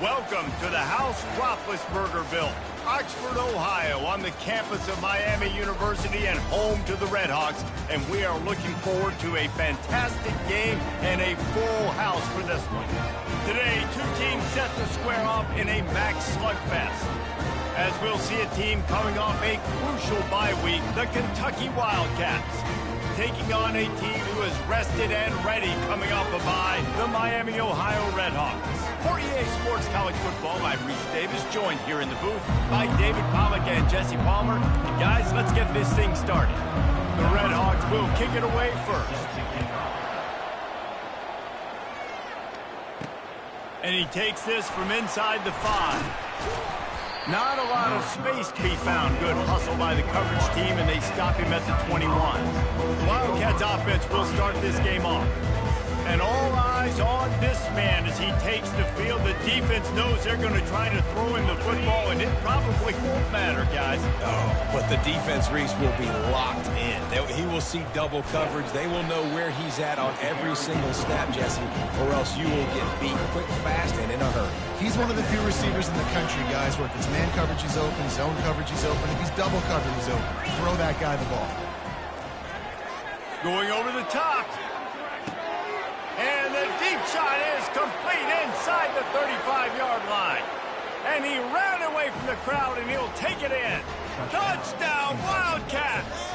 Welcome to the house Roethlisberger built, Oxford, Ohio, on the campus of Miami University and home to the Redhawks. And we are looking forward to a fantastic game and a full house for this one. Today, two teams set to square off in a max slugfest, as we'll see a team coming off a crucial bye week, the Kentucky Wildcats, taking on a team who is rested and ready coming off a bye, the Miami, Ohio Redhawks. For EA Sports College Football, I'm Reese Davis, joined here in the booth by David Pollack and Jesse Palmer. And guys, let's get this thing started. The Redhawks will kick it away first. And he takes this from inside the 5. Not a lot of space to be found. Good hustle by the coverage team, and they stop him at the 21. The Wildcats offense will start this game off. And all eyes on this man as he takes the field. The defense knows they're going to try to throw him the football, and it probably won't matter, guys. Oh, but the defense, Reese, will be locked in. He will see double coverage. They will know where he's at on every single snap, Jesse, or else you will get beat quick, fast, and in a hurry. He's one of the few receivers in the country, guys, where if it's man coverage, he's open, zone coverage, he's open. If he's double covered, he's open. Throw that guy the ball. Going over the top. And the deep shot is complete inside the 35-yard line. And he ran away from the crowd, and he'll take it in. Touchdown, Wildcats!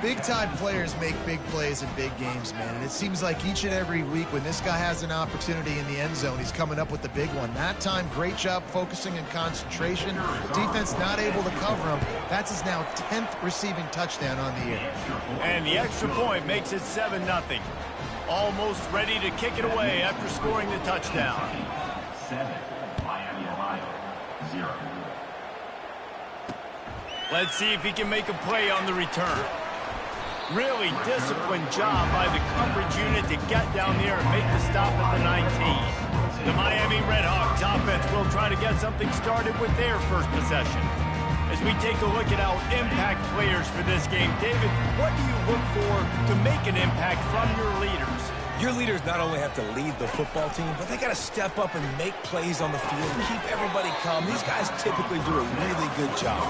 Big-time players make big plays in big games, man. And it seems like each and every week when this guy has an opportunity in the end zone, he's coming up with the big one. That time, great job focusing and concentration. Defense not able to cover him. That's his now 10th receiving touchdown on the year. And the extra point makes it 7-0. Almost ready to kick it away after scoring the touchdown. 7, Miami, Ohio, 0. Let's see if he can make a play on the return. Really disciplined job by the coverage unit to get down there and make the stop at the 19. The Miami Redhawks offense will try to get something started with their first possession. As we take a look at our impact players for this game, David, what do you look for to make an impact from your leaders? Your leaders not only have to lead the football team, but they got to step up and make plays on the field and keep everybody calm. These guys typically do a really good job.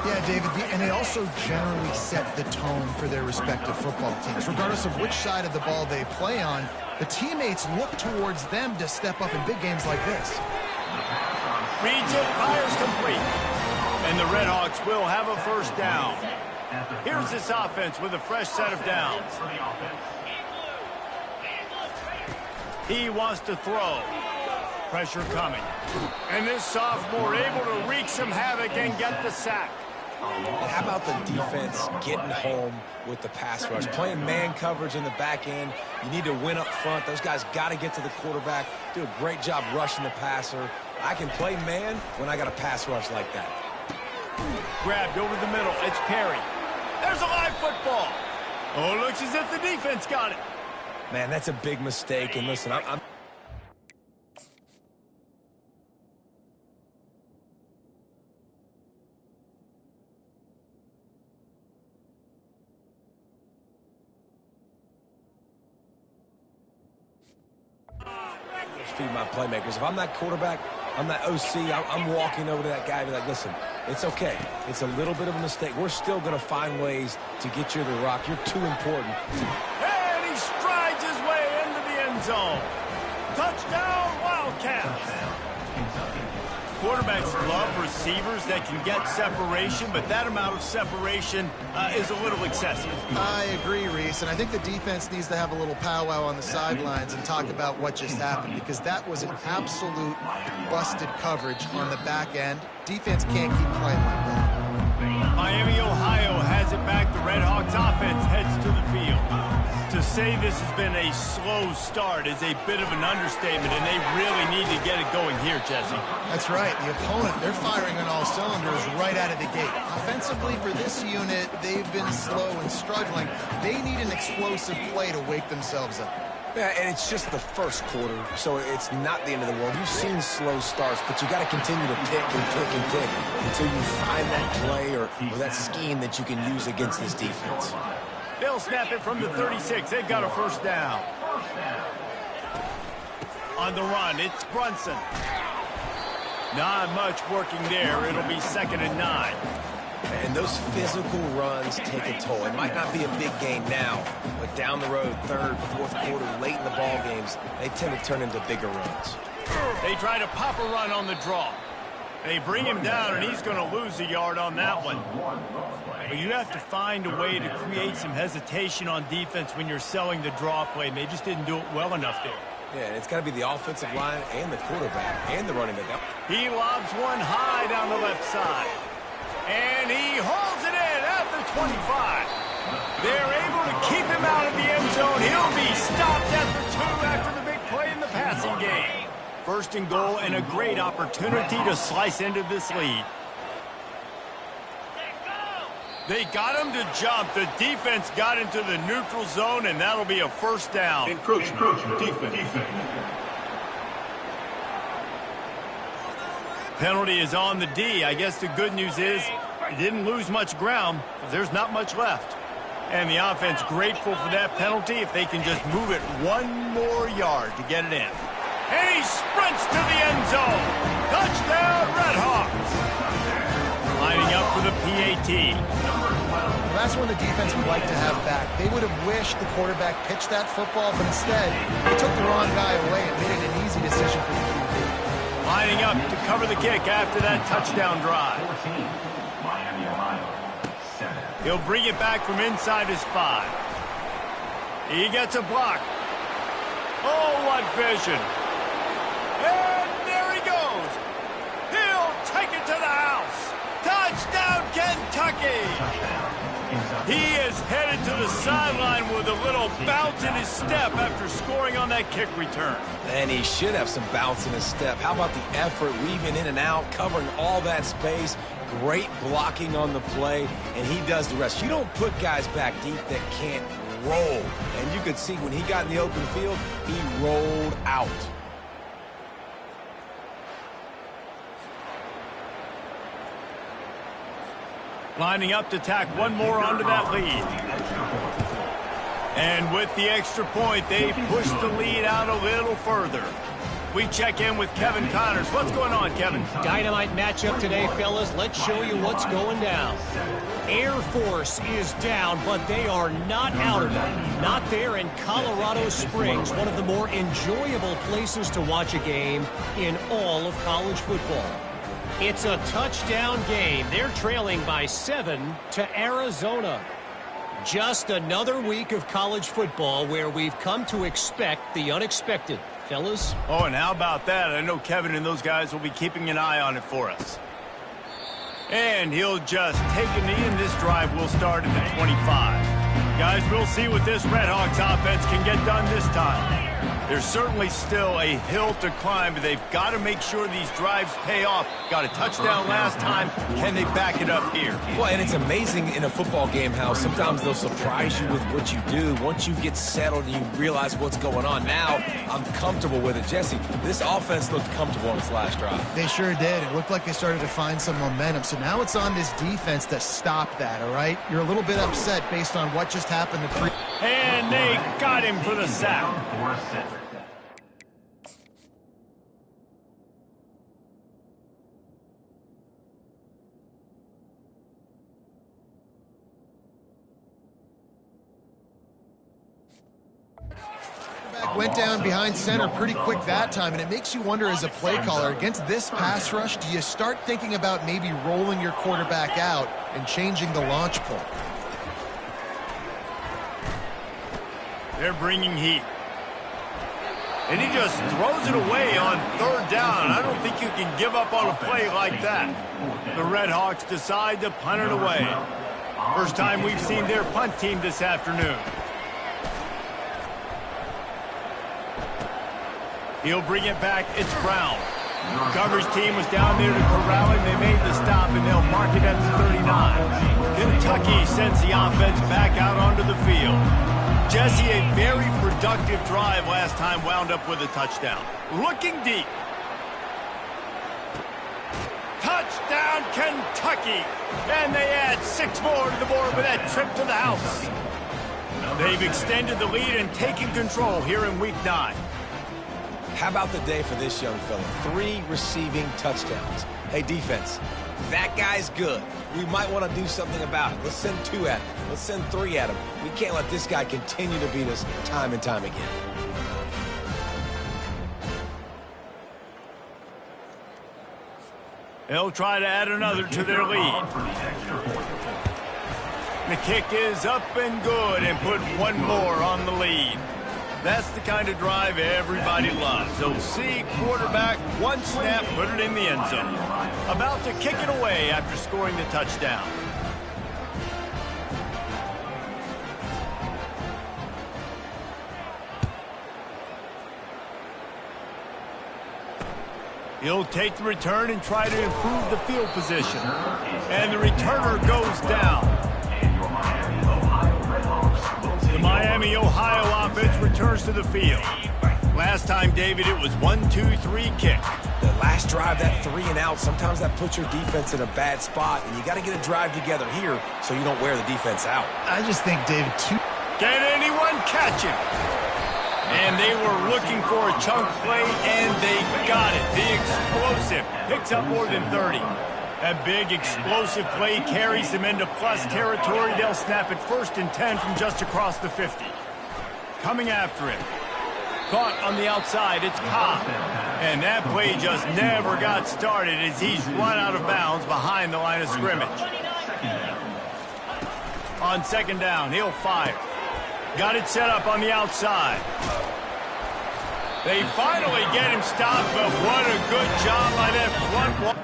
Yeah, David, and they also generally set the tone for their respective football teams. Regardless of which side of the ball they play on, the teammates look towards them to step up in big games like this. Reads it, fires complete. And the Redhawks will have a first down. Here's this offense with a fresh set of downs. He wants to throw. Pressure coming. And this sophomore able to wreak some havoc and get the sack. How about the defense getting home with the pass rush? Playing man coverage in the back end. You need to win up front. Those guys got to get to the quarterback. Do a great job rushing the passer. I can play man when I got a pass rush like that. Grabbed over the middle. It's Perry. There's a live football. Oh, looks as if the defense got it. Man, that's a big mistake. And listen, I'm feed my playmakers. If I'm that quarterback, I'm that OC, I'm walking over to that guy and be like, listen, it's okay. It's a little bit of a mistake. We're still going to find ways to get you the rock. You're too important. And he strides his way into the end zone. Touchdown, Wildcats. Quarterbacks love receivers that can get separation, but that amount of separation is a little excessive. I agree, Reese, and I think the defense needs to have a little powwow on the sidelines and talk about what just happened, because that was an absolute busted coverage on the back end. Defense can't keep playing like that. Miami, Ohio has it back. The Redhawks offense heads to the field. To say this has been a slow start is a bit of an understatement, and they really need to get it going here, Jesse. That's right. The opponent, they're firing on all cylinders right out of the gate. Offensively, for this unit, they've been slow and struggling. They need an explosive play to wake themselves up. Yeah, and it's just the first quarter, so it's not the end of the world. You've seen slow starts, but you got to continue to pick and pick and pick until you find that play or that scheme that you can use against this defense. They'll snap it from the 36. They've got a first down. On the run, it's Brunson. Not much working there. It'll be 2nd and 9. And those physical runs take a toll. It might not be a big game now, but down the road, 3rd, 4th quarter, late in the ball games, they tend to turn into bigger runs. They try to pop a run on the draw. They bring him down, and he's going to lose a yard on that one. But you have to find a way to create some hesitation on defense when you're selling the draw play, and they just didn't do it well enough there. Yeah, and it's got to be the offensive line and the quarterback and the running back. He lobs one high down the left side. And he hauls it in at the 25. They're able to keep him out of the end zone. He'll be stopped at the 2 after the big play in the passing game. 1st and goal and a great opportunity to slice into this lead. They got him to jump. The defense got into the neutral zone, and that'll be a 1st down. Encroachment, defense. Penalty is on the D. I guess the good news is he didn't lose much ground, but there's not much left. And the offense grateful for that penalty if they can just move it 1 more yard to get it in. And he sprints to the end zone. Touchdown, Redhawks. Lining up for the PAT. Well, that's when the defense would like to have back. They would have wished the quarterback pitched that football, but instead, they took the wrong guy away and made it an easy decision for the QB. Lining up to cover the kick after that touchdown drive. 14, Miami, Ohio, 7. He'll bring it back from inside his 5. He gets a block. Oh, what vision. And there he goes. He'll take it to the house. Touchdown, Kentucky. He is headed to the sideline with a little bounce in his step after scoring on that kick return. And he should have some bounce in his step. How about the effort, weaving in and out, covering all that space, great blocking on the play, and he does the rest. You don't put guys back deep that can't roll. And you could see when he got in the open field, he rolled out. Lining up to tack 1 more onto that lead. And with the extra point, they push the lead out a little further. We check in with Kevin Connors. What's going on, Kevin? Dynamite matchup today, fellas. Let's show you what's going down. Air Force is down, but they are not out of it. Not there in Colorado Springs, one of the more enjoyable places to watch a game in all of college football. It's a touchdown game. They're trailing by 7 to Arizona. Just another week of college football where we've come to expect the unexpected. Fellas? Oh, and how about that? I know Kevin and those guys will be keeping an eye on it for us. And he'll just take a knee, and this drive will start at the 25. Guys, we'll see what this Redhawks offense can get done this time. There's certainly still a hill to climb, but they've got to make sure these drives pay off. Got a touchdown last time. Can they back it up here? Well, and it's amazing in a football game how sometimes they'll surprise you with what you do. Once you get settled and you realize what's going on, now I'm comfortable with it. Jesse, this offense looked comfortable on its last drive. They sure did. It looked like they started to find some momentum. So now it's on this defense to stop that, all right? You're a little bit upset based on what just happened. And they got him for the sack. Went down behind center pretty quick that time, and it makes you wonder as a play caller, against this pass rush, do you start thinking about maybe rolling your quarterback out and changing the launch point? They're bringing heat. And he just throws it away on 3rd down. I don't think you can give up on a play like that. The Redhawks decide to punt it away. First time we've seen their punt team this afternoon. He'll bring it back. It's Brown. Coverage team was down there to corral him. They made the stop, and they'll mark it at the 39. Kentucky sends the offense back out onto the field. Jesse, a very productive drive last time, wound up with a touchdown. Looking deep. Touchdown, Kentucky! And they add 6 more to the board with that trip to the house. They've extended the lead and taken control here in Week 9. How about the day for this young fella? 3 receiving touchdowns. Hey, defense, that guy's good. We might want to do something about it. Let's send 2 at him. Let's send 3 at him. We can't let this guy continue to beat us time and time again. They'll try to add another to their lead. The kick is up and good and put one more on the lead. That's the kind of drive everybody loves. So see quarterback, one snap, put it in the end zone. About to kick it away after scoring the touchdown. He'll take the return and try to improve the field position. And the returner goes down. The Miami, Ohio offense returns to the field. Last time, David, it was 1-2-3 kick. The last drive, that 3 and out, sometimes that puts your defense in a bad spot, and you got to get a drive together here so you don't wear the defense out. I just think, David, Can anyone catch him? And they were looking for a chunk play, and they got it. The explosive picks up more than 30. That big explosive play carries them into plus territory. They'll snap it 1st and 10 from just across the 50. Coming after it. Caught on the outside, it's Cobb. And that play just never got started as he's run out of bounds behind the line of scrimmage. On 2nd down, he'll fire. Got it set up on the outside. They finally get him stopped, but what a good job by that front wall.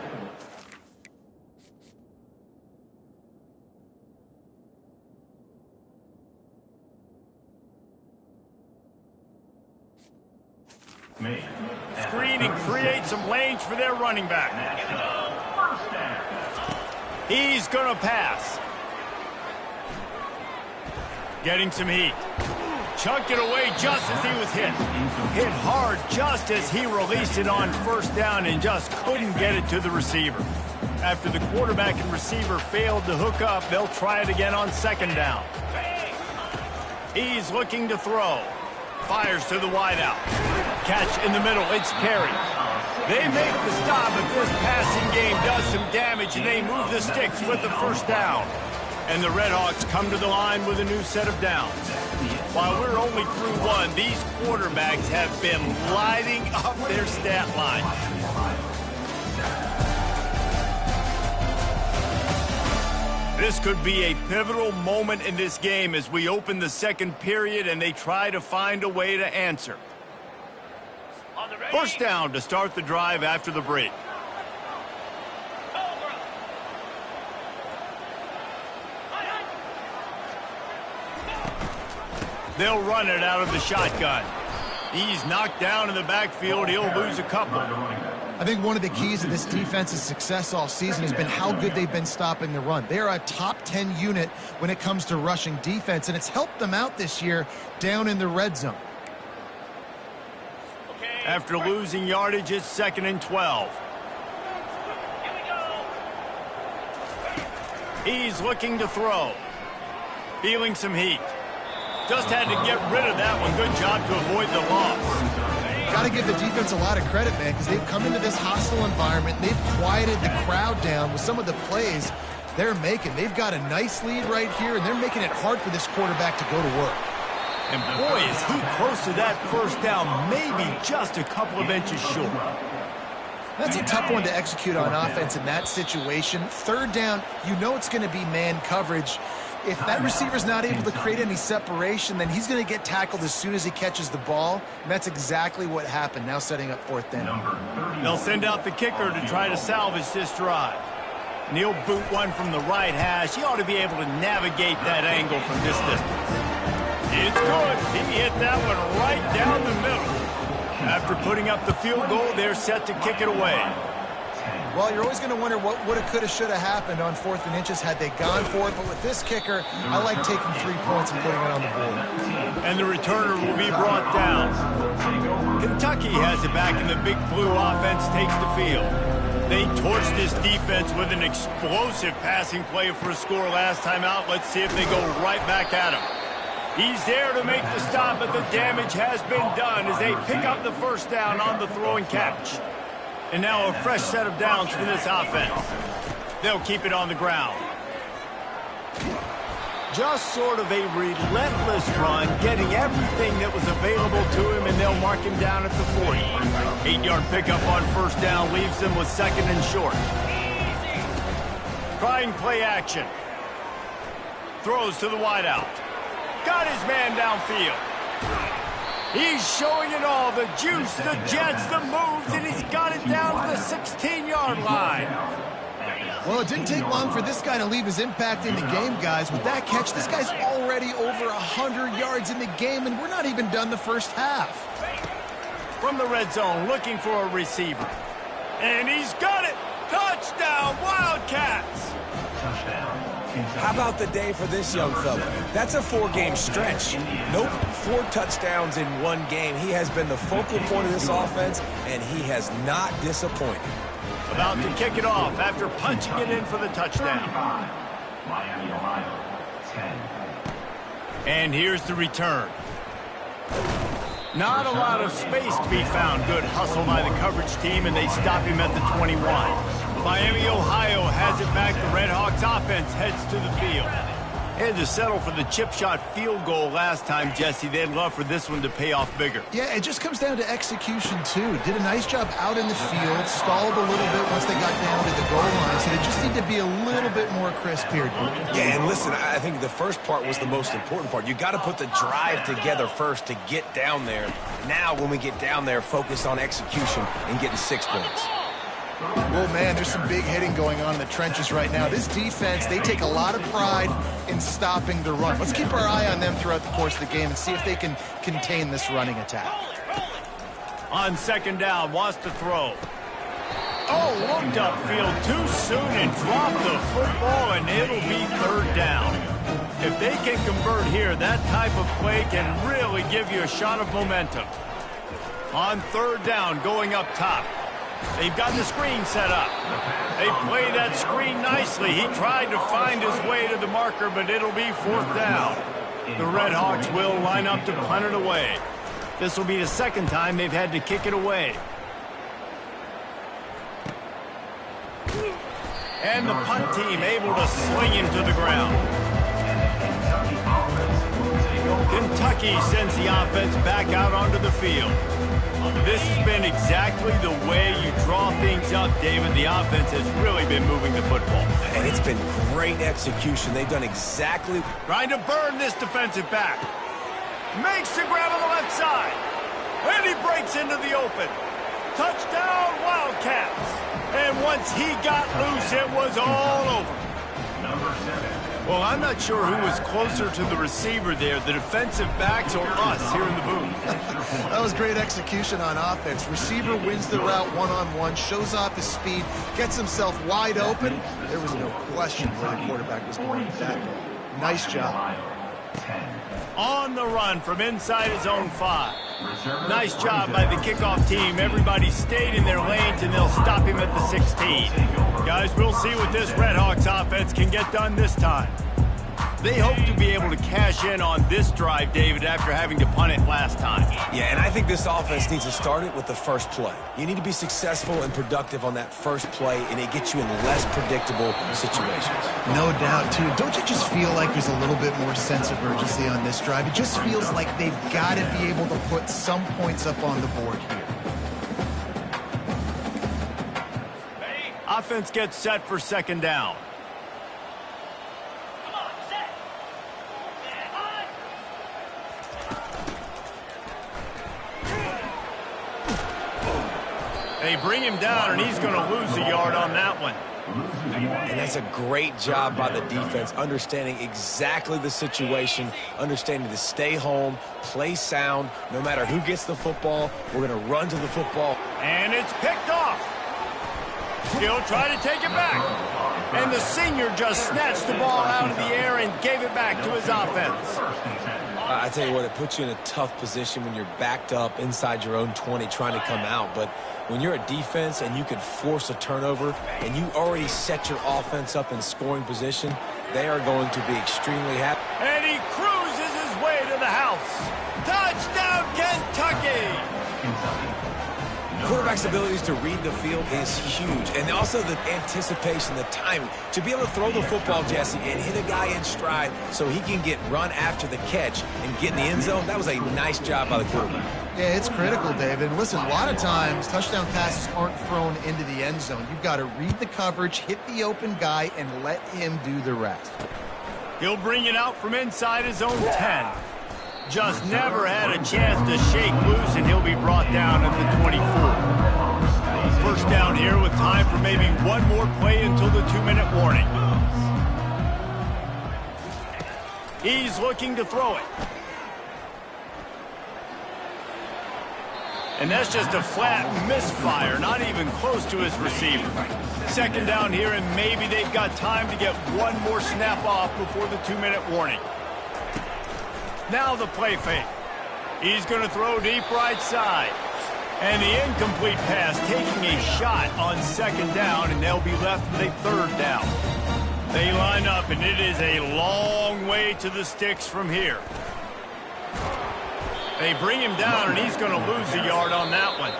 Screen and create some lanes for their running back. He's going to pass. Getting some heat. Chunked it away just as he was hit. Hit hard just as he released it on 1st down and just couldn't get it to the receiver. After the quarterback and receiver failed to hook up, they'll try it again on 2nd down. He's looking to throw. Fires to the wideout. Catch in the middle. It's Perry. They make the stop, but this passing game does some damage, and they move the sticks with the 1st down. And the Redhawks come to the line with a new set of downs. While we're only through 1, these quarterbacks have been lighting up their stat line. This could be a pivotal moment in this game as we open the 2nd period and they try to find a way to answer. 1st down to start the drive after the break. They'll run it out of the shotgun. He's knocked down in the backfield. He'll lose a couple. I think one of the keys to this defense's success all season has been how good they've been stopping the run. They're a top 10 unit when it comes to rushing defense, and it's helped them out this year down in the red zone. After losing yardage, it's 2nd and 12. He's looking to throw. Feeling some heat. Just had to get rid of that one. Good job to avoid the loss. Got to give the defense a lot of credit, man, because they've come into this hostile environment. And they've quieted the crowd down with some of the plays they're making. They've got a nice lead right here, and they're making it hard for this quarterback to go to work. And boy, is he close to that 1st down, maybe just a couple of inches short. That's a tough one to execute on offense in that situation. 3rd down, you know it's going to be man coverage. If that receiver's not able to create any separation, then he's going to get tackled as soon as he catches the ball. And that's exactly what happened, now setting up 4th down. They'll send out the kicker to try to salvage this drive. And he'll boot one from the right hash. He ought to be able to navigate that angle from this distance. It's good. He hit that one right down the middle. After putting up the field goal, they're set to kick it away. Well, you're always going to wonder what woulda, coulda, shoulda happened on 4th and inches had they gone for it. But with this kicker, I like taking 3 points and putting it on the board. And the returner will be brought down. Kentucky has it back, and the Big Blue offense takes the field. They torched this defense with an explosive passing play for a score last time out. Let's see if they go right back at him. He's there to make the stop, but the damage has been done as they pick up the first down on the throw and catch. And now a fresh set of downs for this offense. They'll keep it on the ground. Just sort of a relentless run, getting everything that was available to him, and they'll mark him down at the 40. 8-yard pickup on first down leaves them with second and short. Trying play action. Throws to the wideout. Got his man downfield. He's showing it all, the juice, the jets, the moves, and he's got it down to the 16-yard line. Well, it didn't take long for this guy to leave his impact in the game, guys. With that catch, this guy's already over 100 yards in the game, and we're not even done the first half. From the red zone, looking for a receiver. And he's got it! Touchdown, Wildcats! How about the day for this young fella? That's a 4-game stretch. Nope, 4 touchdowns in 1 game. He has been the focal point of this offense, and he has not disappointed. About to kick it off after punching it in for the touchdown. Miami, Ohio, 10. And here's the return. Not a lot of space to be found. Good hustle by the coverage team, and they stop him at the 21. Miami, Ohio has it back. The Red Hawks offense heads to the field. Had to settle for the chip shot field goal last time, Jesse. They'd love for this one to pay off bigger. Yeah, it just comes down to execution, too. Did a nice job out in the field, stalled a little bit once they got down to the goal line, so they just need to be a little bit more crisp here. Yeah, and listen, I think the first part was the most important part. You got to put the drive together first to get down there. Now, when we get down there, focus on execution and getting 6 points. Well, man, there's some big hitting going on in the trenches right now. This defense, they take a lot of pride in stopping the run. Let's keep our eye on them throughout the course of the game and see if they can contain this running attack. On second down, wants to throw. Oh, looked upfield too soon and dropped the football, and it'll be third down. If they can convert here, that type of play can really give you a shot of momentum. On third down, going up top. They've got the screen set up. They play that screen nicely. He tried to find his way to the marker, but it'll be fourth down. The Red Hawks will line up to punt it away. This will be the second time they've had to kick it away. And the punt team able to sling him to the ground. Kentucky sends the offense back out onto the field. This has been exactly the way you draw things up, David. The offense has really been moving the football. And it's been great execution. They've done exactly... Trying to burn this defensive back. Makes the grab on the left side. And he breaks into the open. Touchdown, Wildcats. And once he got loose, it was all over. Number 7. Well, I'm not sure who was closer to the receiver there, the defensive backs or us here in the booth. That was great execution on offense. Receiver wins the route one-on-one, shows off his speed, gets himself wide open. There was no question where the quarterback was going with that ball. Nice job. On the run from inside his own 5. Nice job by the kickoff team. Everybody stayed in their lanes, and they'll stop him at the 16. Guys, we'll see what this Red Hawks offense can get done this time. They hope to be able to cash in on this drive, David, after having to punt it last time. Yeah, and I think this offense needs to start it with the first play. You need to be successful and productive on that first play, and it gets you in less predictable situations. No doubt, too. Don't you just feel like there's a little bit more sense of urgency on this drive? It just feels like they've got to be able to put some points up on the board here. Offense gets set for second down. They bring him down, and he's going to lose a yard on that one. And that's a great job by the defense, understanding exactly the situation, understanding to stay home, play sound. No matter who gets the football, we're going to run to the football. And it's picked off. He'll try to take it back. And the senior just snatched the ball out of the air and gave it back to his offense. I tell you what, it puts you in a tough position when you're backed up inside your own 20 trying to come out. But when you're a defense and you can force a turnover and you already set your offense up in scoring position, they are going to be extremely happy. And he cruises his way to the house. Touchdown, Kentucky! Quarterback's abilities to read the field is huge, and also the anticipation, the timing. To be able to throw the football, Jesse, and hit a guy in stride so he can get run after the catch and get in the end zone, that was a nice job by the quarterback. Yeah, it's critical, David. Listen, a lot of times touchdown passes aren't thrown into the end zone. You've got to read the coverage, hit the open guy, and let him do the rest. He'll bring it out from inside his own 10. Just never had a chance to shake loose, and he'll be brought down at the 24. First down here with time for maybe one more play until the 2-minute warning. He's looking to throw it. And that's just a flat misfire, not even close to his receiver. Second down here, and maybe they've got time to get one more snap off before the 2-minute warning. Now the play fake. He's going to throw deep right side. And the incomplete pass taking a shot on second down, and they'll be left with a third down. They line up, and it is a long way to the sticks from here. They bring him down, and he's going to lose a yard on that one.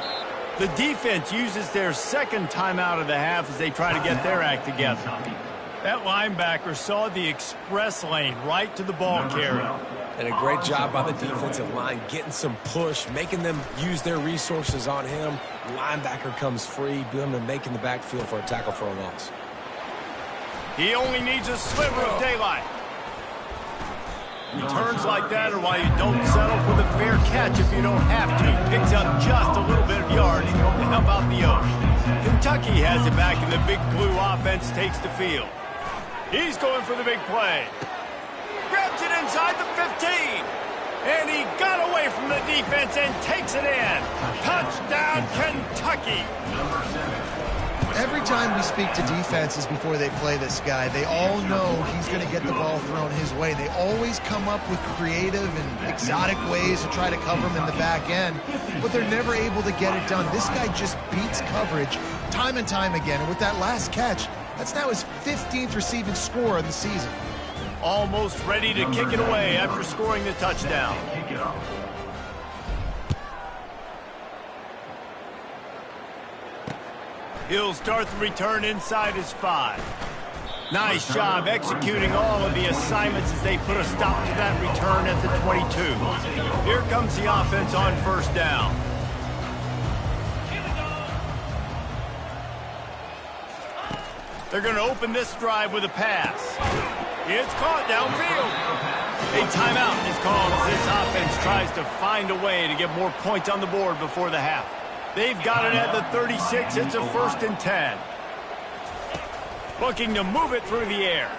The defense uses their second timeout of the half as they try to get their act together. That linebacker saw the express lane right to the ball carrier. And a great job by the defensive line, getting some push, making them use their resources on him. Linebacker comes free, boom, and making the backfield for a tackle for a loss. He only needs a sliver of daylight. Returns like that are why you don't settle for the fair catch if you don't have to. Picks up just a little bit of yardage to help out the Oaks. Kentucky has it back, and the big blue offense takes the field. He's going for the big play. Grabs it inside the 15. And he got away from the defense and takes it in. Touchdown, Kentucky. Every time we speak to defenses before they play this guy, they all know he's going to get the ball thrown his way. They always come up with creative and exotic ways to try to cover him in the back end, but they're never able to get it done. This guy just beats coverage time and time again, and with that last catch, that's now his 15th receiving score of the season. Almost ready to kick it away after scoring the touchdown. He'll start the return inside his 5. Nice job executing all of the assignments as they put a stop to that return at the 22. Here comes the offense on first down. They're going to open this drive with a pass. It's caught downfield. A timeout is called as this offense tries to find a way to get more points on the board before the half. They've got it at the 36. It's a 1st and 10. Looking to move it through the air.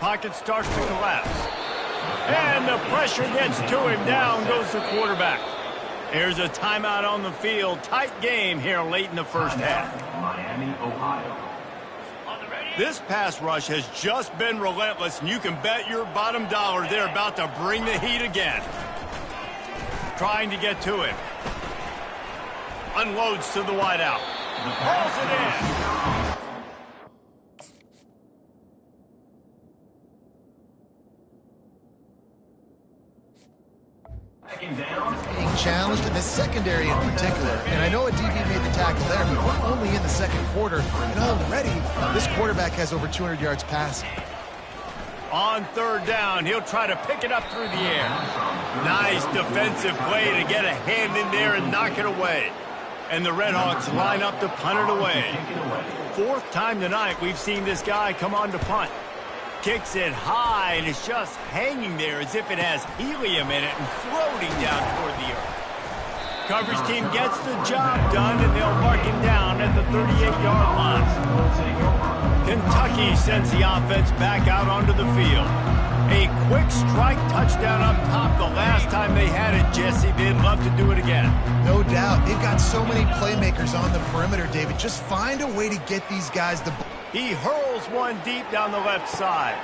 Pocket starts to collapse. And the pressure gets to him. Down goes the quarterback. There's a timeout on the field. Tight game here late in the first half. Miami, Ohio. This pass rush has just been relentless, and you can bet your bottom dollar they're about to bring the heat again. Trying to get to him. Unloads to the wideout. Hauls it in. Being challenged in the secondary in particular. And I know a DB made the tackle there, but we're only in the second quarter. And already, this quarterback has over 200 yards passing. On third down, he'll try to pick it up through the air. Nice defensive play to get a hand in there and knock it away. And the Redhawks line up to punt it away. 4th time tonight we've seen this guy come on to punt. Kicks it high, and it's just hanging there as if it has helium in it and floating down toward the earth. Coverage team gets the job done, and they'll mark him down at the 38-yard line. Kentucky sends the offense back out onto the field. A quick strike touchdown up top the last time they had it, Jesse. They'd love to do it again. No doubt. They've got so many playmakers on the perimeter, David. Just find a way to get these guys the ball. He hurls one deep down the left side.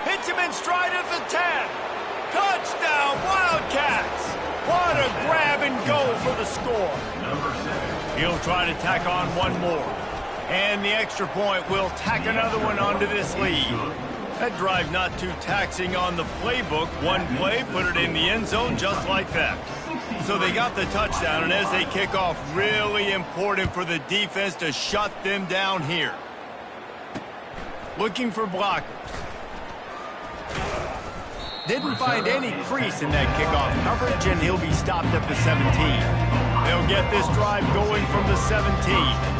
Hits him in stride at the 10. Touchdown, Wildcats! What a grab and go for the score. He'll try to tack on one more. And the extra point will tack another one onto this lead. That drive not too taxing on the playbook. One play, put it in the end zone just like that. So they got the touchdown, and as they kick off, really important for the defense to shut them down here. Looking for blockers. Didn't find any crease in that kickoff coverage, and he'll be stopped at the 17. They'll get this drive going from the 17.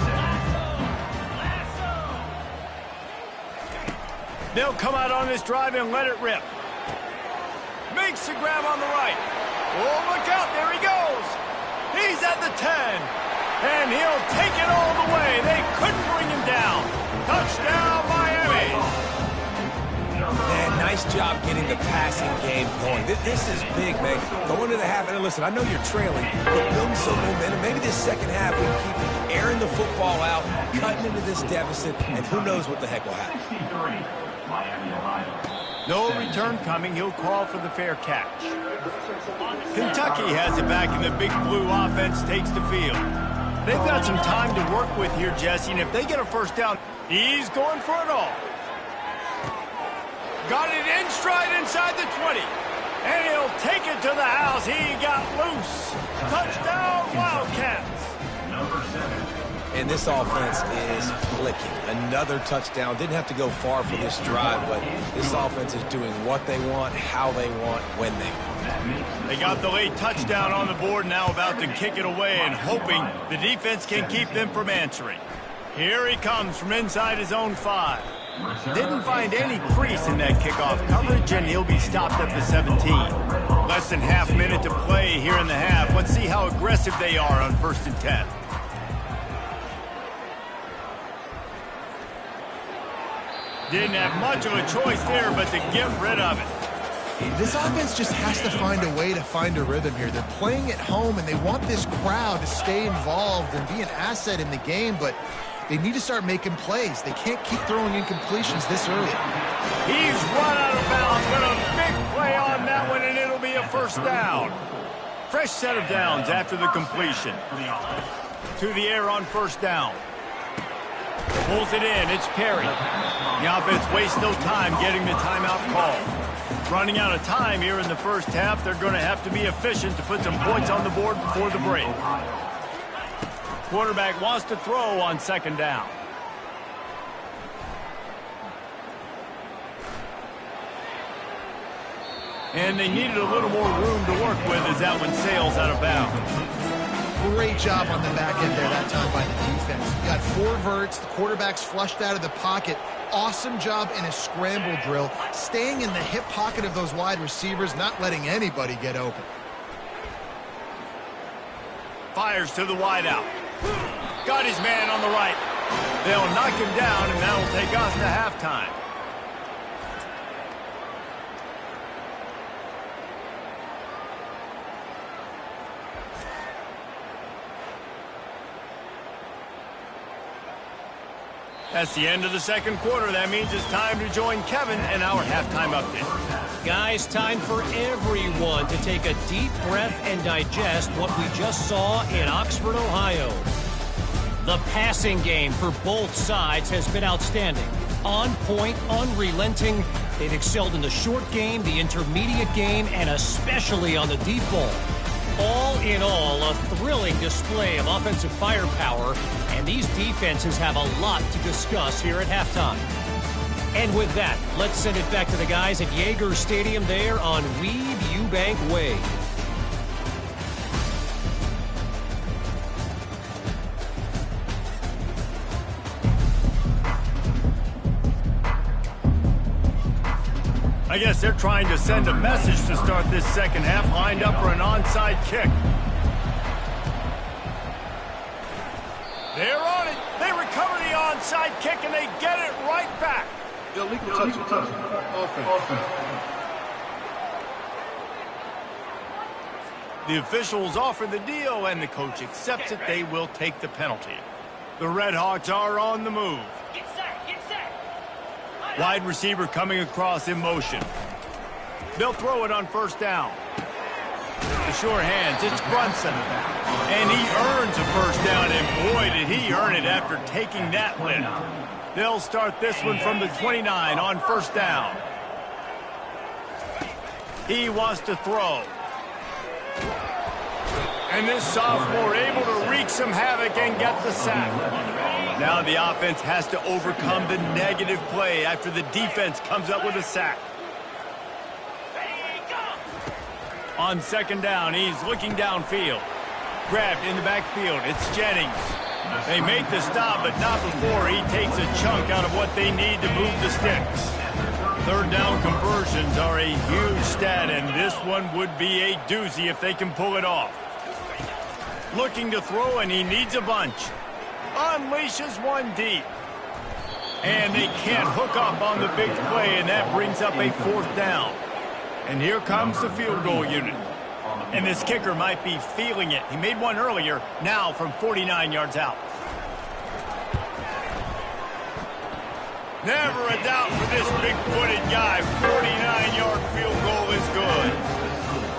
They'll come out on this drive and let it rip. Makes the grab on the right. Oh, look out, there he goes. He's at the 10. And he'll take it all the way. They couldn't bring him down. Touchdown, Miami. Man, nice job getting the passing game going. This is big, man. Going to the half, and listen, I know you're trailing, but building some momentum. Maybe this second half we keep airing the football out, cutting into this deficit, and who knows what the heck will happen. No return coming. He'll call for the fair catch. Kentucky has it back, and the Big Blue offense takes the field. They've got some time to work with here, Jesse, and if they get a first down, he's going for it all. Got it in stride inside the 20. And he'll take it to the house. He got loose. Touchdown, Wildcats. Number 7. And this offense is clicking. Another touchdown. Didn't have to go far for this drive, but this offense is doing what they want, how they want, when they want. They got the late touchdown on the board, now about to kick it away and hoping the defense can keep them from answering. Here he comes from inside his own 5. Didn't find any crease in that kickoff coverage, and he'll be stopped at the 17. Less than half minute to play here in the half. Let's see how aggressive they are on 1st and 10. Didn't have much of a choice there, but to get rid of it. This offense just has to find a way to find a rhythm here. They're playing at home, and they want this crowd to stay involved and be an asset in the game, but they need to start making plays. They can't keep throwing incompletions this early. He's run out of bounds, but a big play on that one, and it'll be a first down. Fresh set of downs after the completion. To the air on first down. Pulls it in. It's Perry. The offense wastes no time getting the timeout call. Running out of time here in the first half. They're going to have to be efficient to put some points on the board before the break. Quarterback wants to throw on 2nd down. And they needed a little more room to work with as that one sails out of bounds. Great job on the back end there that time by the defense. You got 4 verts. The quarterback's flushed out of the pocket. Awesome job in a scramble drill. Staying in the hip pocket of those wide receivers, not letting anybody get open. Fires to the wide out. Got his man on the right. They'll knock him down, and that'll take us to halftime. That's the end of the second quarter. That means it's time to join Kevin and our halftime update. Guys, time for everyone to take a deep breath and digest what we just saw in Oxford, Ohio. The passing game for both sides has been outstanding. On point, unrelenting. They've excelled in the short game, the intermediate game, and especially on the deep ball. All in all, a thrilling display of offensive firepower, and these defenses have a lot to discuss here at halftime. And with that, let's send it back to the guys at Yager Stadium there on Weed Eubank Way. I guess they're trying to send a message to start this second half, lined up for an onside kick. They're on it. They recover the onside kick, and they get it right back. Illegal touch. Offense. The officials offer the deal, and the coach accepts it. They will take the penalty. The Redhawks are on the move. Wide receiver coming across in motion. They'll throw it on first down. The sure hands, it's Brunson. And he earns a first down, and boy, did he earn it after taking that lift. They'll start this one from the 29 on first down. He wants to throw. And this sophomore able to wreak some havoc and get the sack. Now the offense has to overcome the negative play after the defense comes up with a sack. On second down, he's looking downfield. Grabbed in the backfield, it's Jennings. They make the stop, but not before he takes a chunk out of what they need to move the sticks. Third down conversions are a huge stat, and this one would be a doozy if they can pull it off. Looking to throw, and he needs a bunch. Unleashes one deep. And they can't hook up on the big play, and that brings up a fourth down. And here comes the field goal unit. And this kicker might be feeling it. He made one earlier, now from 49 yards out. Never a doubt for this big-footed guy. 49-yard field goal is good.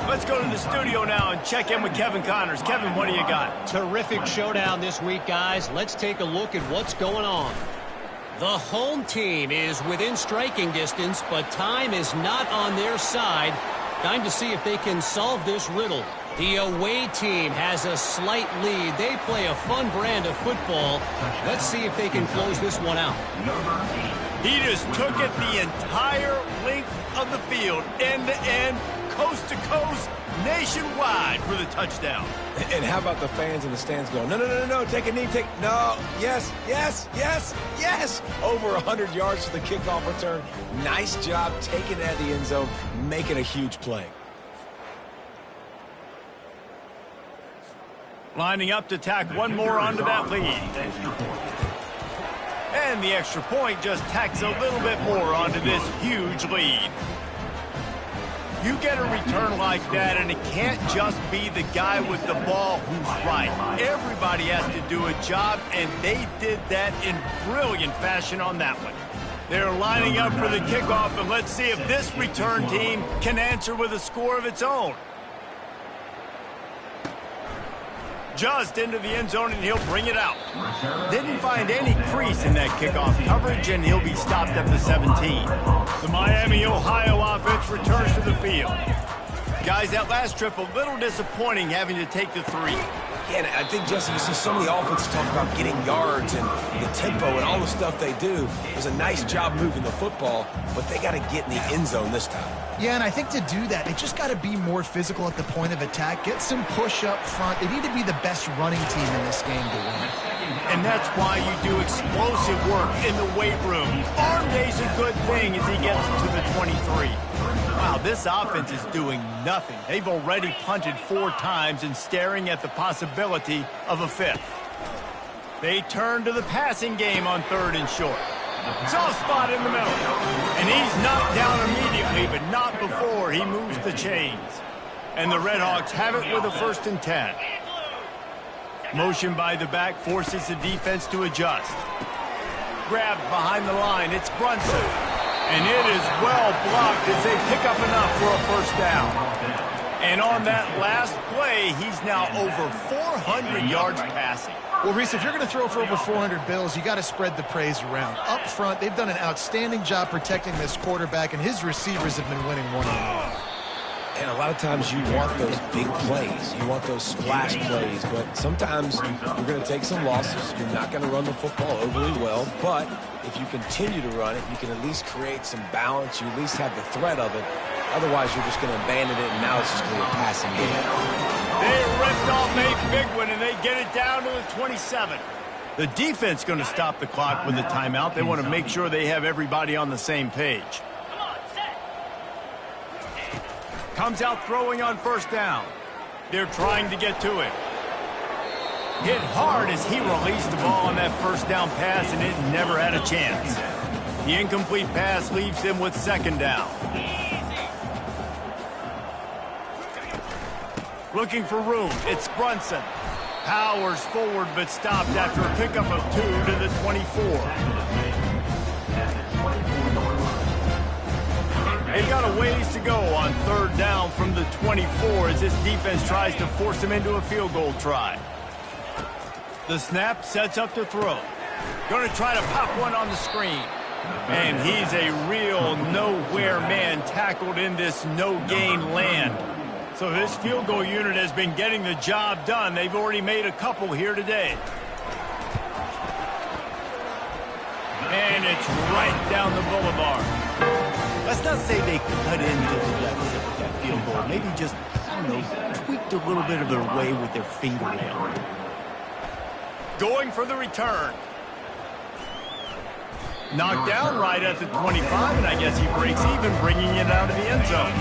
Let's go to the studio now and check in with Kevin Connors. Kevin, what do you got? Terrific showdown this week, guys. Let's take a look at what's going on. The home team is within striking distance, but time is not on their side. Time to see if they can solve this riddle. The away team has a slight lead. They play a fun brand of football. Let's see if they can close this one out. He just took it the entire length of the field, end to end, coast to coast, nationwide for the touchdown. And how about the fans in the stands going, no, no, no, no, no, take a knee, no, yes, yes, yes, yes. Over 100 yards for the kickoff return. Nice job taking it out of the end zone, making a huge play. Lining up to tack one more onto that lead. And the extra point just tacks a little bit more onto this huge lead. You get a return like that, and it can't just be the guy with the ball who's right. Everybody has to do a job, and they did that in brilliant fashion on that one. They're lining up for the kickoff, and let's see if this return team can answer with a score of its own. Just into the end zone, and he'll bring it out. Didn't find any crease in that kickoff coverage, and he'll be stopped at the 17. The Miami, Ohio offense returns to the field. Guys, that last trip, a little disappointing having to take the 3. Yeah, and I think, Jesse, you see so many offenses talk about getting yards and the tempo and all the stuff they do. It was a nice job moving the football, but they got to get in the end zone this time. Yeah, and I think to do that, they just got to be more physical at the point of attack, get some push up front. They need to be the best running team in this game to win. And that's why you do explosive work in the weight room. Arm day's a good thing as he gets to the 23. Wow, this offense is doing nothing. They've already punted 4 times and staring at the possibility of a 5th. They turn to the passing game on 3rd and short. Soft spot in the middle. And he's knocked down immediately, but not before he moves the chains. And the Redhawks have it with a 1st and 10. Motion by the back forces the defense to adjust. Grabbed behind the line, it's Brunson. And it is well blocked as they pick up enough for a 1st down. And on that last play, he's now over 400 yards passing. Well, Reese, if you're going to throw for over 400 bills, you got to spread the praise around. Up front, they've done an outstanding job protecting this quarterback, and his receivers have been winning one on one. And a lot of times you want those big plays. You want those splash plays. But sometimes you're going to take some losses. You're not going to run the football overly well. But if you continue to run it, you can at least create some balance. You at least have the threat of it. Otherwise, you're just going to abandon it, and now it's just going to be a passing game. They ripped off a big one, and they get it down to the 27. The defense going to stop the clock with a timeout. They want to make sure they have everybody on the same page. Comes out throwing on 1st down. They're trying to get to it. Hit hard as he released the ball on that 1st down pass, and it never had a chance. The incomplete pass leaves them with 2nd down. Looking for room, it's Brunson. Powers forward, but stopped after a pickup of 2 to the 24. They've got a ways to go on 3rd down from the 24 as this defense tries to force him into a field goal try. The snap sets up to throw. Going to try to pop one on the screen. And he's a real nowhere man tackled in this no-gain land. So this field goal unit has been getting the job done. They've already made a couple here today. And it's right down the boulevard. Let's not say they cut into the deficit with that field goal. Maybe just, I don't know, tweaked a little bit of their way with their fingernail. Going for the return. Knocked down right at the 25, and I guess he breaks even, bringing it out of the end zone.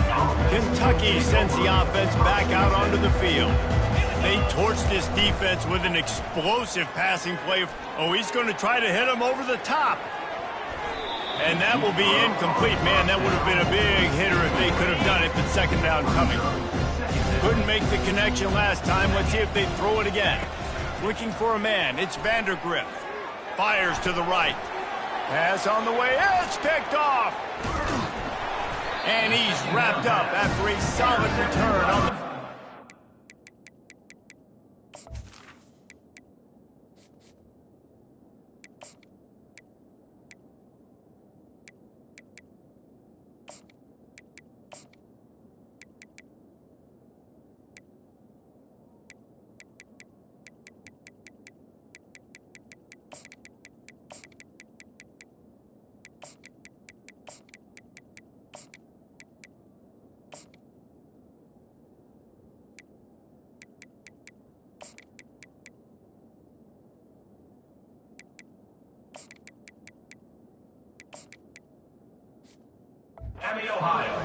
Kentucky sends the offense back out onto the field. They torch this defense with an explosive passing play. Oh, he's going to try to hit him over the top. And that will be incomplete. Man, that would have been a big hitter if they could have done it, but second down coming. Couldn't make the connection last time. Let's see if they throw it again. Looking for a man. It's Vandergriff. Fires to the right. Pass on the way. It's picked off. And he's wrapped up after a solid return on the... Ohio.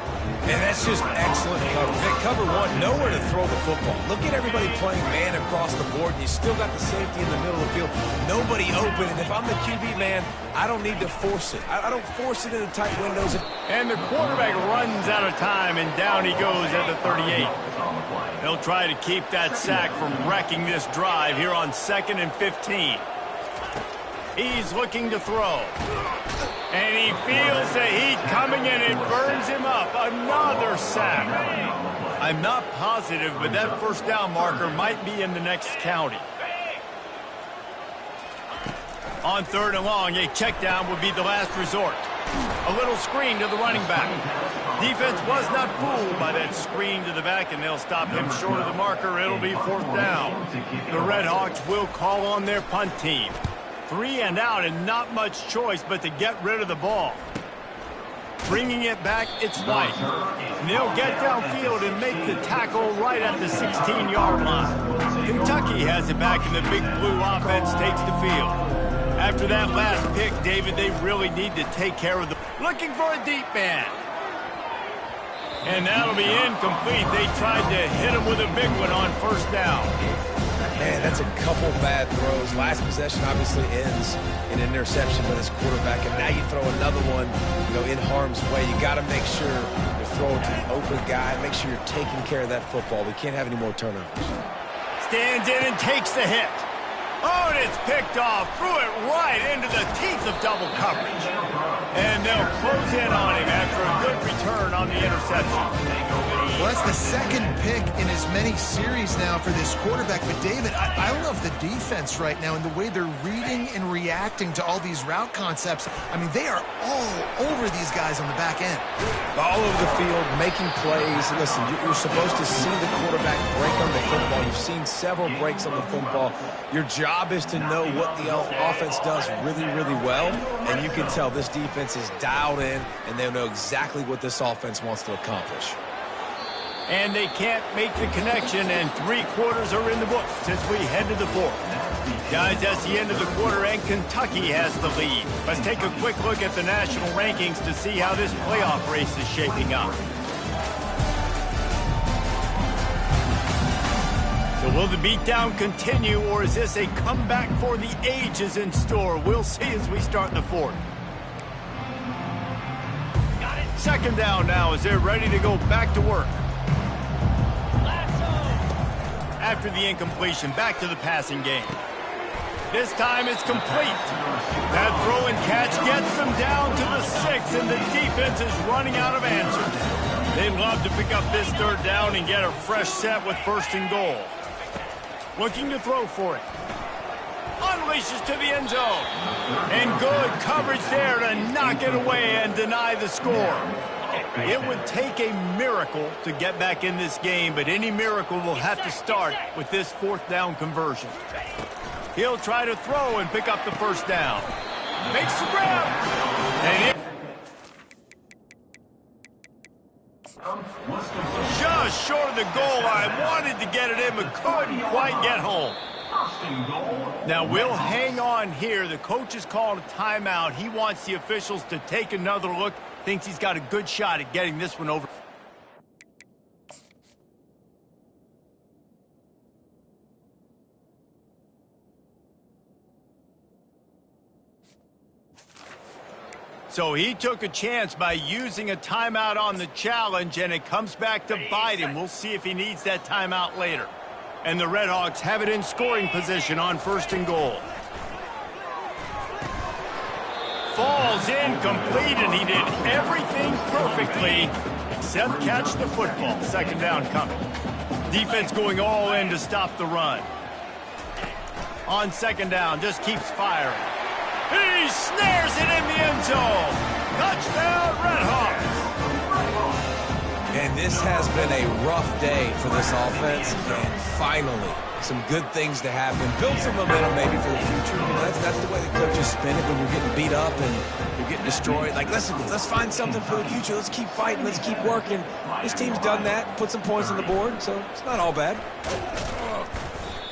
And that's just excellent coverage. At cover one, nowhere to throw the football. Look at everybody playing man across the board, and you still got the safety in the middle of the field. Nobody open, and if I'm the QB man, I don't need to force it. I don't force it into tight windows. And the quarterback runs out of time, and down he goes at the 38. They'll try to keep that sack from wrecking this drive here on 2nd and 15. He's looking to throw. And he feels the heat coming in. It burns him up. Another sack. I'm not positive, but that first down marker might be in the next county. On 3rd and long, a check down would be the last resort. A little screen to the running back. Defense was not fooled by that screen to the back, and they'll stop him short of the marker. It'll be 4th down. The Red Hawks will call on their punt team. 3 and out, and not much choice but to get rid of the ball. Bringing it back, it's White. And they'll get downfield and make the tackle right at the 16-yard line. Kentucky has it back, and the Big Blue offense takes the field. After that last pick, David, they really need to take care of the... Looking for a deep man. And that'll be incomplete. They tried to hit him with a big one on 1st down. Man, that's a couple bad throws. Last possession obviously ends in an interception by this quarterback, and now you throw another one, in harm's way. You got to make sure you're throwing to the open guy. Make sure you're taking care of that football. We can't have any more turnovers. Stands in and takes the hit. Oh, and it's picked off. Threw it right into the teeth of double coverage. And they'll close in on him after a good return on the interception. Well, that's the 2nd pick in as many series now for this quarterback. But, David, I love the defense right now and the way they're reading and reacting to all these route concepts. I mean, they are all over these guys on the back end. All over the field, making plays. Listen, you're supposed to see the quarterback break on the football. You've seen several breaks on the football. Your job is to know what the offense does really, really well. And you can tell this defense is dialed in, and they know exactly what this offense wants to accomplish. And they can't make the connection, and 3 quarters are in the books as we head to the 4th. Guys, that's the end of the quarter, and Kentucky has the lead. Let's take a quick look at the national rankings to see how this playoff race is shaping up. So will the beatdown continue, or is this a comeback for the ages in store? We'll see as we start the 4th. 2nd down now as they're ready to go back to work. After the incompletion, back to the passing game. This time it's complete. That throw and catch gets them down to the 6, and the defense is running out of answers. They'd love to pick up this 3rd down and get a fresh set with 1st and goal. Looking to throw for it. unleashes to the end zone. And good coverage there to knock it away and deny the score. It would take a miracle to get back in this game, but any miracle will have to start with this fourth down conversion. He'll try to throw and pick up the first down. Makes the grab. And just short of the goal line. Wanted to get it in, but couldn't quite get home. Now we'll hang on here. The coach has called a timeout. He wants the officials to take another look. Thinks he's got a good shot at getting this one over. So he took a chance by using a timeout on the challenge, and it comes back to bite him. We'll see if he needs that timeout later. And the Redhawks have it in scoring position on 1st and goal. Falls incomplete, and he did everything perfectly except catch the football. 2nd down coming. Defense going all in to stop the run. On 2nd down, just keeps firing. He snares it in the end zone. Touchdown, Redhawks. And this has been a rough day for this offense, and finally, some good things to happen. Build some momentum maybe for the future. That's the way the coaches spin it when you're getting beat up and you're getting destroyed. Like, listen, let's find something for the future. Let's keep fighting. Let's keep working. This team's done that, put some points on the board, so it's not all bad.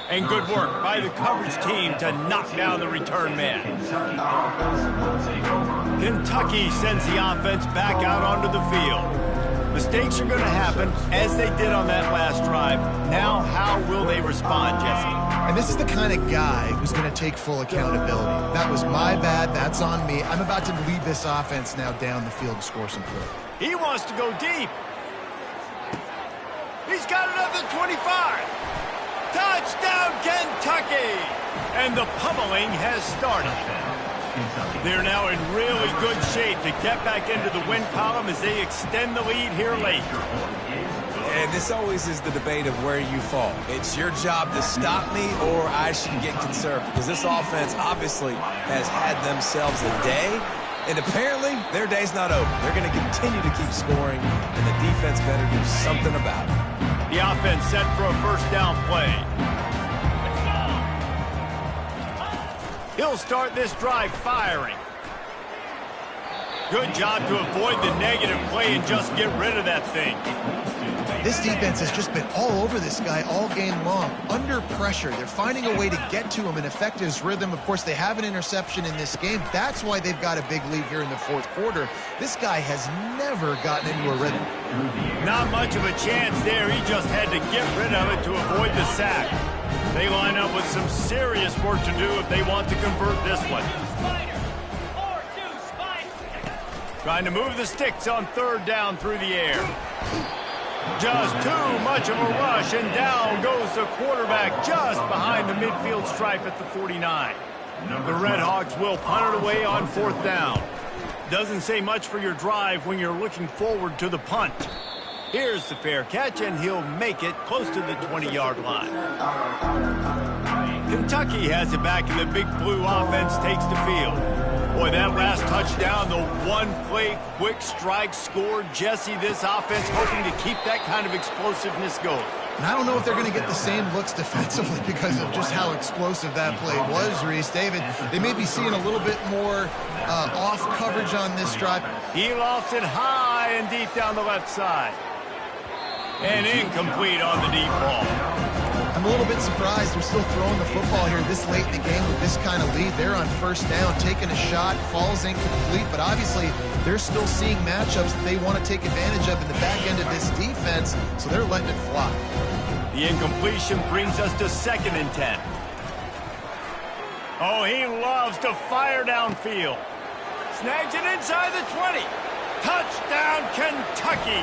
And good work by the coverage team to knock down the return man. Kentucky sends the offense back out onto the field. Mistakes are going to happen, as they did on that last drive. Now, how will they respond, Jesse? And this is the kind of guy who's going to take full accountability. That was my bad. That's on me. I'm about to lead this offense now down the field and score some points. He wants to go deep. He's got another 25. Touchdown, Kentucky! And the pummeling has started. They're now in really good shape to get back into the win column as they extend the lead here late. And this always is the debate of where you fall. It's your job to stop me, or I should get conservative. Because this offense obviously has had themselves a day, and apparently their day's not over. They're going to continue to keep scoring, and the defense better do something about it. The offense set for a 1st down play. He'll start this drive firing. Good job to avoid the negative play and just get rid of that thing. This defense has just been all over this guy all game long. Under pressure, they're finding a way to get to him and affect his rhythm. Of course, they have an interception in this game. That's why they've got a big lead here in the 4th quarter. This guy has never gotten into a rhythm. Not much of a chance there. He just had to get rid of it to avoid the sack. They line up with some serious work to do if they want to convert this one. Trying to move the sticks on 3rd down through the air. Just too much of a rush, and down goes the quarterback just behind the midfield stripe at the 49. The Redhawks will punt it away on 4th down. Doesn't say much for your drive when you're looking forward to the punt. Here's the fair catch, and he'll make it close to the 20-yard line. Kentucky has it back, and the Big Blue offense takes the field. Boy, that last touchdown, the one-play quick strike score. Jesse, this offense hoping to keep that kind of explosiveness going. And I don't know if they're going to get the same looks defensively because of just how explosive that play was, Reese. David, they may be seeing a little bit more off coverage on this drive. He lofts it high and deep down the left side. And incomplete on the deep ball. I'm a little bit surprised they're still throwing the football here this late in the game with this kind of lead. They're on 1st down, taking a shot, falls incomplete, but obviously they're still seeing matchups that they want to take advantage of in the back end of this defense, so they're letting it fly. The incompletion brings us to 2nd and 10. Oh, he loves to fire downfield. Snags it inside the 20. Touchdown, Kentucky!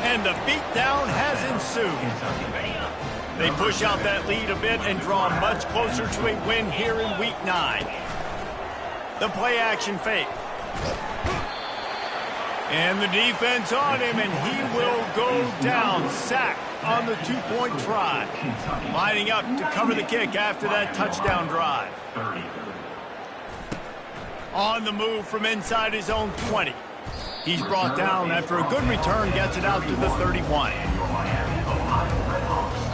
And the beatdown has ensued. They push out that lead a bit and draw much closer to a win here in Week 9. The play-action fake. And the defense on him, and he will go down. Sacked on the two-point try. Lining up to cover the kick after that touchdown drive. On the move from inside his own 20. He's brought down after a good return, gets it out to the 31.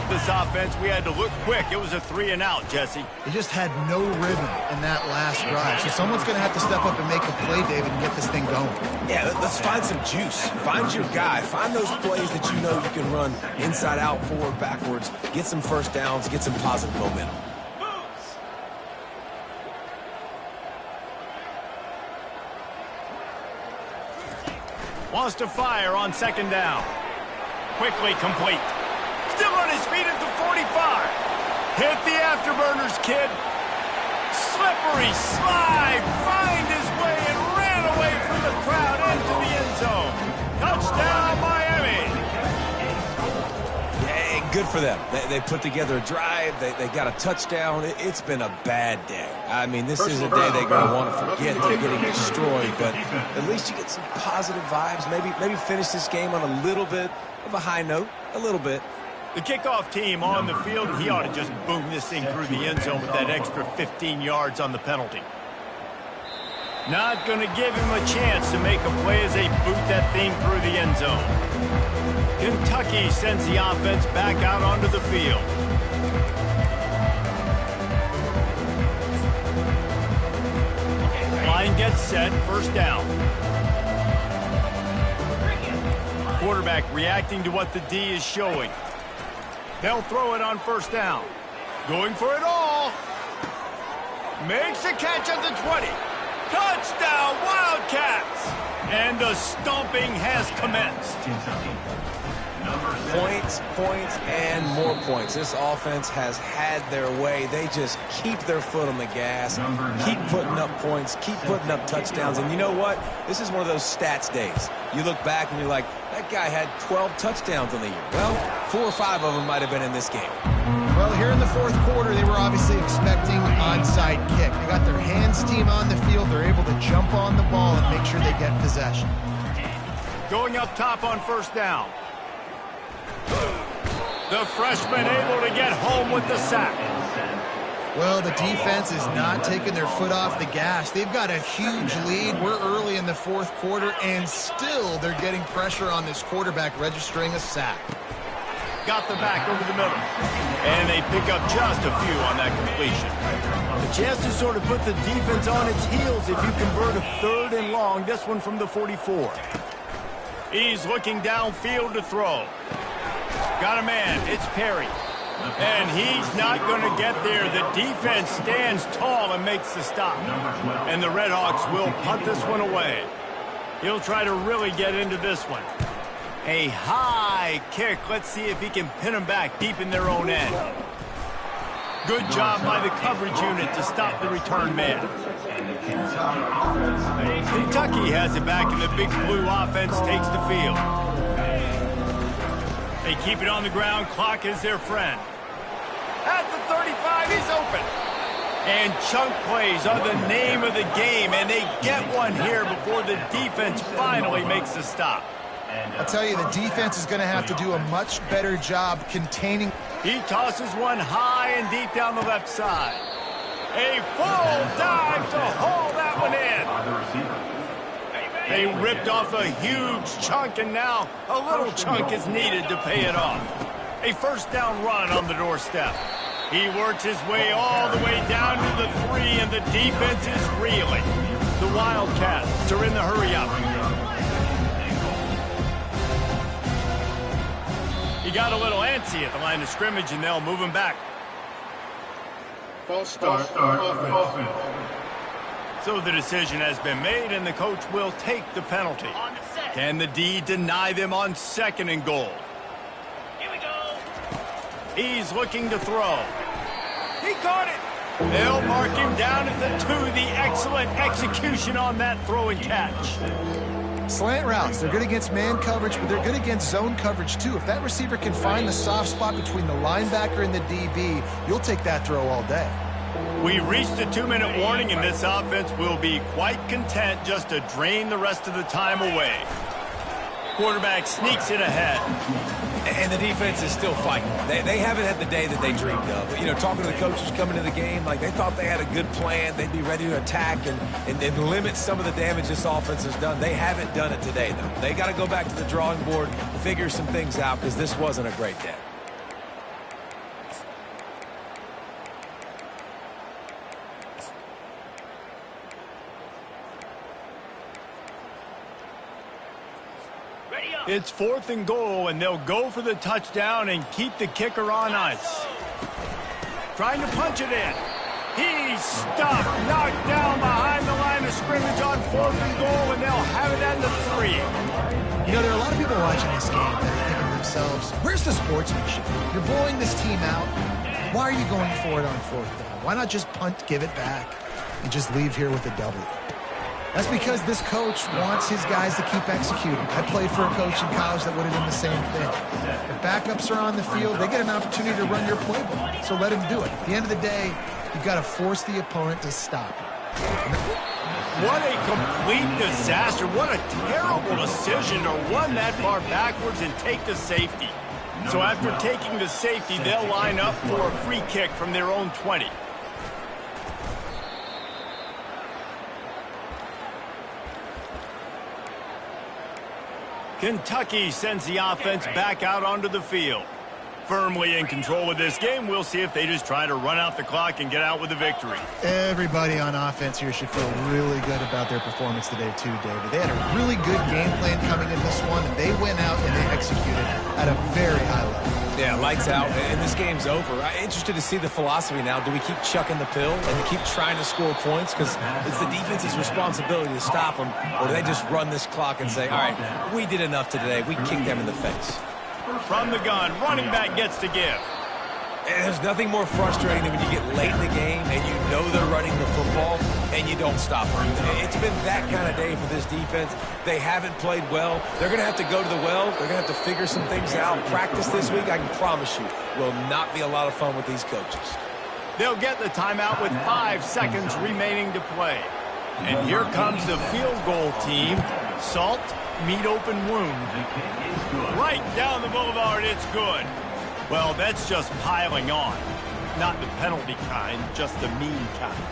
This offense, we had to look quick. It was a 3-and-out, Jesse. He just had no rhythm in that last drive. So someone's going to have to step up and make a play, David, and get this thing going. Yeah, let's find some juice. Find your guy. Find those plays that you know you can run inside out, forward, backwards. Get some first downs. Get some positive momentum. Wants to fire on second down. Quickly complete. Still on his feet at the 45. Hit the afterburners, kid. Slippery slide. Find his way and ran away from the crowd into the end zone. Touchdown, Miami. Yeah, good for them. They put together a drive. They got a touchdown. It's been a bad day. I mean, this is a day they're going to want to forget. They're getting destroyed, but at least you get some positive vibes. Maybe finish this game on a little bit of a high note. A little bit. The kickoff team on the field, he ought to just boom this thing through the end zone with that extra 15 yards on the penalty. Not going to give him a chance to make a play as they boot that thing through the end zone. Kentucky sends the offense back out onto the field. Line gets set, first down. Quarterback reacting to what the D is showing. They'll throw it on first down. Going for it all. Makes a catch at the 20. Touchdown, Wildcats! And the stomping has commenced. Points, and more points. This offense has had their way. They just keep their foot on the gas, keep putting up points, keep putting up touchdowns. And you know what? This is one of those stats days. You look back and you're like, that guy had 12 touchdowns on the year. Well, 4 or 5 of them might have been in this game. Well, here in the fourth quarter, they were obviously expecting onside kick. They got their hands team on the field. They're able to jump on the ball and make sure they get possession. Going up top on first down. The freshman able to get home with the sack. Well, the defense is not taking their foot off the gas. They've got a huge lead. We're early in the fourth quarter, and still they're getting pressure on this quarterback, registering a sack. Got the back over the middle. And they pick up just a few on that completion. The chance to sort of put the defense on its heels if you convert a 3rd and long. This one from the 44. He's looking downfield to throw. Got a man. It's Perry. And he's not going to get there. The defense stands tall and makes the stop. And the Redhawks will punt this one away. He'll try to really get into this one. A high kick. Let's see if he can pin them back deep in their own end. Good job by the coverage unit to stop the return man. Kentucky has it back, and the big blue offense takes the field. They keep it on the ground. Clock is their friend. At the 35, he's open. And chunk plays are the name of the game, and they get one here before the defense finally makes the stop. I'll tell you, the defense is going to have to do a much better job containing. He tosses one high and deep down the left side. A full dive to haul that one in. They ripped off a huge chunk, and now a little chunk is needed to pay it off. A first down run on the doorstep. He works his way all the way down to the 3, and the defense is reeling. The Wildcats are in the hurry-up. He got a little antsy at the line of scrimmage, and they'll move him back. False start. Offense. So the decision has been made, and the coach will take the penalty. Can the D deny them on 2nd and goal? Here we go. He's looking to throw. He caught it. They'll mark him down at the 2. The excellent execution on that throw and catch. Slant routes, they're good against man coverage, but they're good against zone coverage too. If that receiver can find the soft spot between the linebacker and the DB, you'll take that throw all day. We reached the 2-minute warning, and this offense will be quite content just to drain the rest of the time away. Quarterback sneaks it ahead. And the defense is still fighting. They haven't had the day that they dreamed of. You know, talking to the coaches coming into the game, like they thought they had a good plan. They'd be ready to attack and limit some of the damage this offense has done. They haven't done it today, though. They got to go back to the drawing board, figure some things out, because this wasn't a great day. It's 4th and goal, and they'll go for the touchdown and keep the kicker on ice. Trying to punch it in. He's stopped, knocked down behind the line of scrimmage on 4th and goal, and they'll have it at the 3. You know, there are a lot of people watching this game that are thinking to themselves, where's the sportsmanship? You're blowing this team out. Why are you going for it on 4th down? Why not just punt, give it back, and just leave here with a W? That's because this coach wants his guys to keep executing. I played for a coach in college that would have done the same thing. If backups are on the field, they get an opportunity to run your playbook, so let them do it. At the end of the day, you've got to force the opponent to stop. What a complete disaster. What a terrible decision to run that far backwards and take the safety. So after taking the safety, they'll line up for a free kick from their own 20. Kentucky sends the offense back out onto the field. Firmly in control of this game. We'll see if they just try to run out the clock and get out with a victory. Everybody on offense here should feel really good about their performance today too, David. They had a really good game plan coming in this one, and they went out and they executed at a very high level. Yeah, lights out, and this game's over. I'm interested to see the philosophy now. Do we keep chucking the pill and keep trying to score points? Because it's the defense's responsibility to stop them, or do they just run this clock and say, all right, we did enough today. We kicked them in the face. From the gun, running back gets to give. And there's nothing more frustrating than when you get late in the game and you know they're running the football and you don't stop them. It's been that kind of day for this defense. They haven't played well. They're going to have to go to the well. They're going to have to figure some things out. Practice this week, I can promise you, will not be a lot of fun with these coaches. They'll get the timeout with 5 seconds remaining to play. And here comes the field goal team. Salt, meet open wound. Right down the boulevard, it's good. Well, that's just piling on. Not the penalty kind, just the mean kind.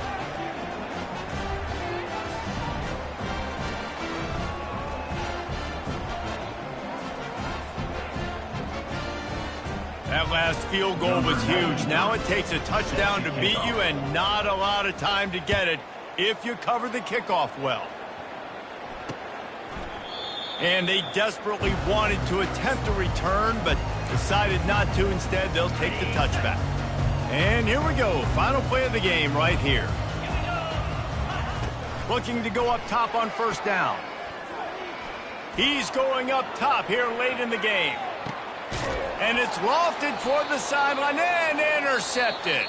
That last field goal was huge. Now it takes a touchdown to beat you and not a lot of time to get it if you cover the kickoff well. And they desperately wanted to attempt a return, but decided not to. Instead, they'll take the touchback. And here we go. Final play of the game right here. Looking to go up top on 1st down. He's going up top here late in the game. And it's lofted toward the sideline and intercepted.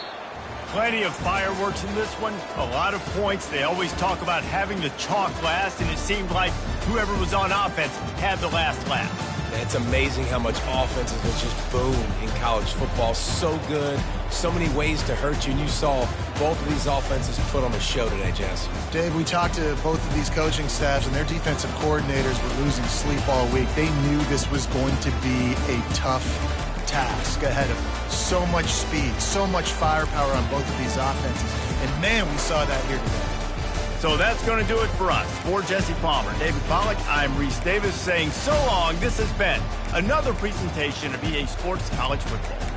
Plenty of fireworks in this one. A lot of points. They always talk about having the chalk last, and it seemed like whoever was on offense had the last laugh. It's amazing how much offenses will just boom in college football. So good, so many ways to hurt you, and you saw both of these offenses put on a show today, Jess. Dave, we talked to both of these coaching staffs, and their defensive coordinators were losing sleep all week. They knew this was going to be a tough task ahead of them. So much speed, so much firepower on both of these offenses. And, man, we saw that here today. So that's going to do it for us. For Jesse Palmer, David Pollack, I'm Reese Davis saying so long. This has been another presentation of EA Sports College Football.